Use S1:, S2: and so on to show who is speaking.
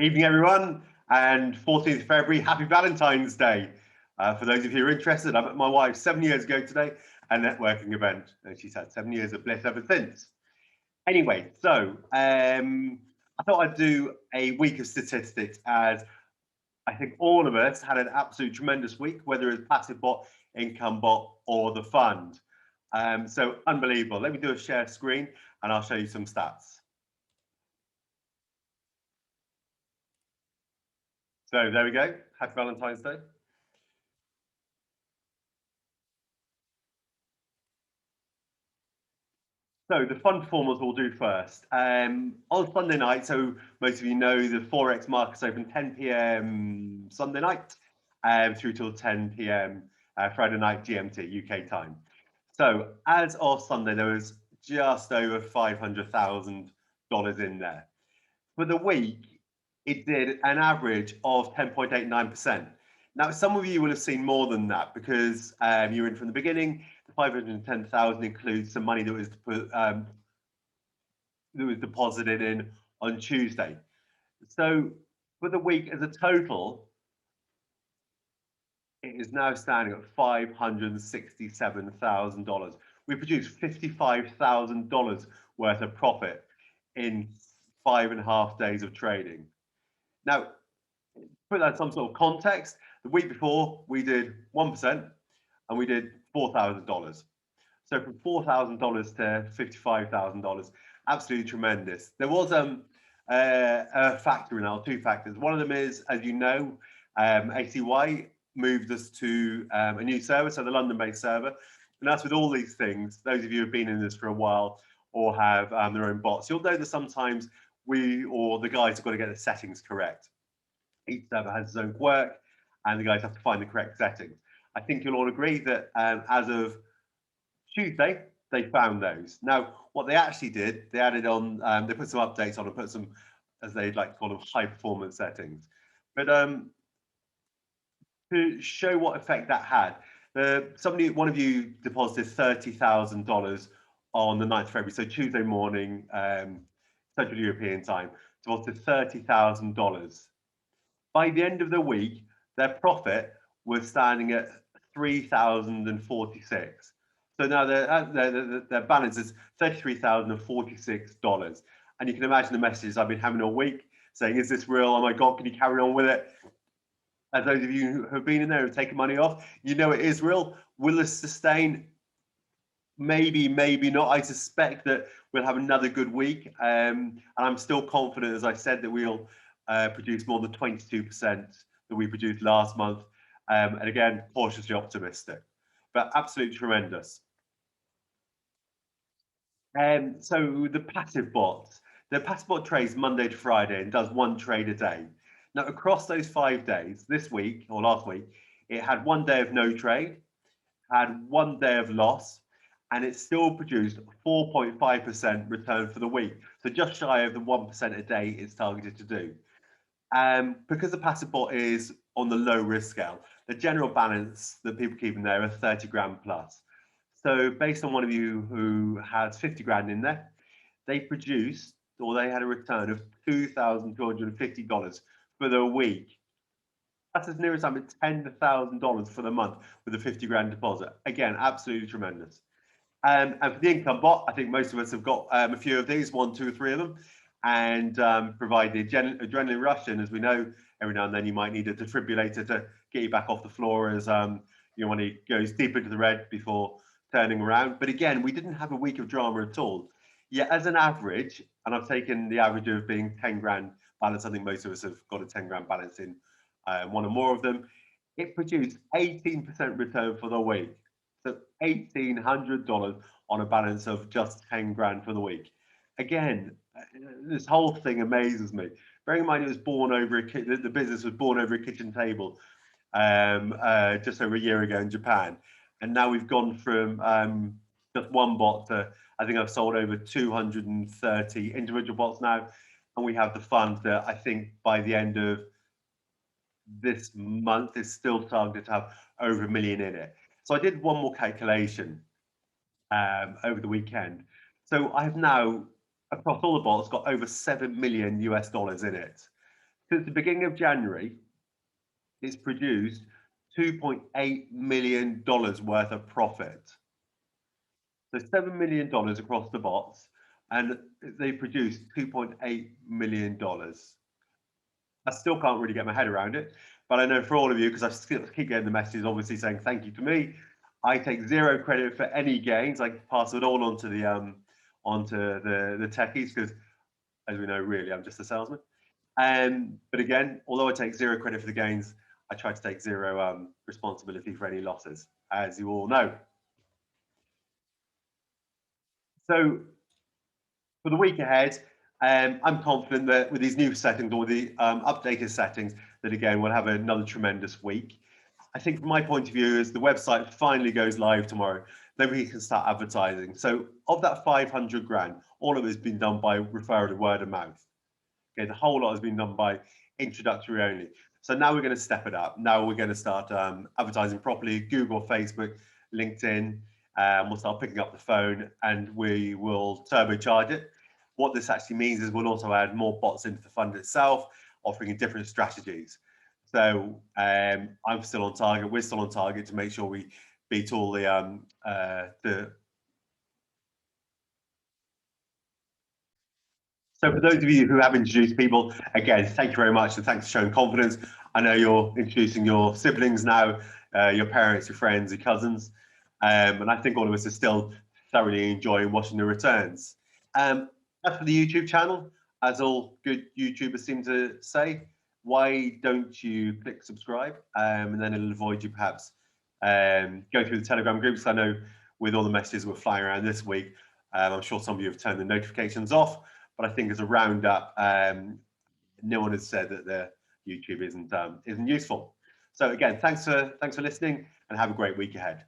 S1: Evening, everyone, and 14th of February, happy Valentine's Day. For those of you who are interested, I met my wife 7 years ago today, a networking event, and she's had 7 years of bliss ever since. Anyway, so I thought I'd do a week of statistics, as I think all of us had an absolute tremendous week, whether it's passive bot, income bot, or the fund. So unbelievable. Let me do a share screen, and I'll show you some stats. So there we go. Happy Valentine's Day. So the fund performance we'll do first. On Sunday night, so most of you know the Forex markets open 10 p.m. Sunday night through till 10 p.m. Friday night GMT, UK time. So as of Sunday, there was just over $500,000 in there. For the week, it did an average of 10.89%. Now, some of you will have seen more than that because you're in from the beginning. The 510,000 includes some money that was deposited in on Tuesday. So for the week as a total, it is now standing at $567,000. We produced $55,000 worth of profit in 5.5 days of trading. Now, put that in some sort of context, the week before we did 1% and we did $4,000. So from $4,000 to $55,000, absolutely tremendous. There was a factor in our two factors. One of them is, as you know, ACY moved us to a new server, so the London-based server. And that's with all these things. Those of you who have been in this for a while or have their own bots, you'll know that sometimes we or the guys have got to get the settings correct. Each server has its own quirk, and the guys have to find the correct settings. I think you'll all agree that as of Tuesday, they found those. Now, what they actually did, they added on, they put some updates on and put some, as they'd like to call them, high performance settings. But to show what effect that had, one of you deposited $30,000 on the 9th of February, so Tuesday morning, Central European time, deposited $30,000. By the end of the week, their profit was standing at 3,046. So now their balance is $33,046. And you can imagine the messages I've been having all week saying, is this real? Oh my God, can you carry on with it? As those of you who have been in there and taken money off, you know it is real. Will this sustain? Maybe, maybe not. I suspect that we'll have another good week. And I'm still confident, as I said, that we'll produce more than 22% that we produced last month. And again, cautiously optimistic, but absolutely tremendous. So the passive bot trades Monday to Friday and does one trade a day. Now, across those 5 days, this week or last week, it had 1 day of no trade, had 1 day of loss, and it still produced 4.5% return for the week. So just shy of the 1% a day it's targeted to do. Because the passive bot is on the low risk scale, the general balance that people keep in there are 30 grand plus. So based on one of you who has 50 grand in there, they produced, or they had a return of $2,250 for the week. That's as near as I'm at $10,000 for the month with a 50 grand deposit. Again, absolutely tremendous. And for the income bot, I think most of us have got a few of these, 1, 2, 3 of them, and provide the adrenaline rush. And as we know, every now and then you might need a defibrillator to get you back off the floor as when he goes deep into the red before turning around. But again, we didn't have a week of drama at all. Yeah, as an average, and I've taken the average of being 10 grand balance. I think most of us have got a 10 grand balance in one or more of them. It produced 18% return for the week. So $1,800 on a balance of just 10 grand for the week. Again, this whole thing amazes me. Bearing in mind, it was born over the business was born over a kitchen table just over a year ago in Japan, and now we've gone from just one bot to, I think I've sold over 230 individual bots now, and we have the fund that I think by the end of this month is still targeted to have over 1 million in it. So I did one more calculation over the weekend. So I have now, across all the bots, got over $7 million US in it. Since the beginning of January, it's produced $2.8 million worth of profit. So $7 million across the bots, and they produced $2.8 million. I still can't really get my head around it, but I know for all of you, because I still keep getting the messages obviously saying thank you to me, I take zero credit for any gains. I pass it all onto the techies, because as we know, really, I'm just a salesman. But again, although I take zero credit for the gains, I try to take zero responsibility for any losses, as you all know. So for the week ahead, I'm confident that with these new settings, or with the updated settings, that again, we'll have another tremendous week. I think from my point of view, as the website finally goes live tomorrow, then we can start advertising. So of that 500 grand, all of it has been done by referral and word of mouth. Okay, the whole lot has been done by introductory only. So now we're going to step it up. Now we're going to start advertising properly, Google, Facebook, LinkedIn. We'll start picking up the phone, and we will turbocharge it. What this actually means is we'll also add more bots into the fund itself, offering different strategies. So I'm still on target. We're still on target to make sure we beat all the So for those of you who have introduced people, again, thank you very much, and thanks for showing confidence. I know you're introducing your siblings now, your parents, your friends, your cousins, and I think all of us are still thoroughly enjoying watching the returns. As for the YouTube channel, as all good YouTubers seem to say, why don't you click subscribe, and then it'll avoid you perhaps go through the Telegram groups. I know with all the messages we're flying around this week, I'm sure some of you have turned the notifications off, but I think as a roundup, no one has said that the YouTube isn't useful. So again, thanks for listening, and have a great week ahead.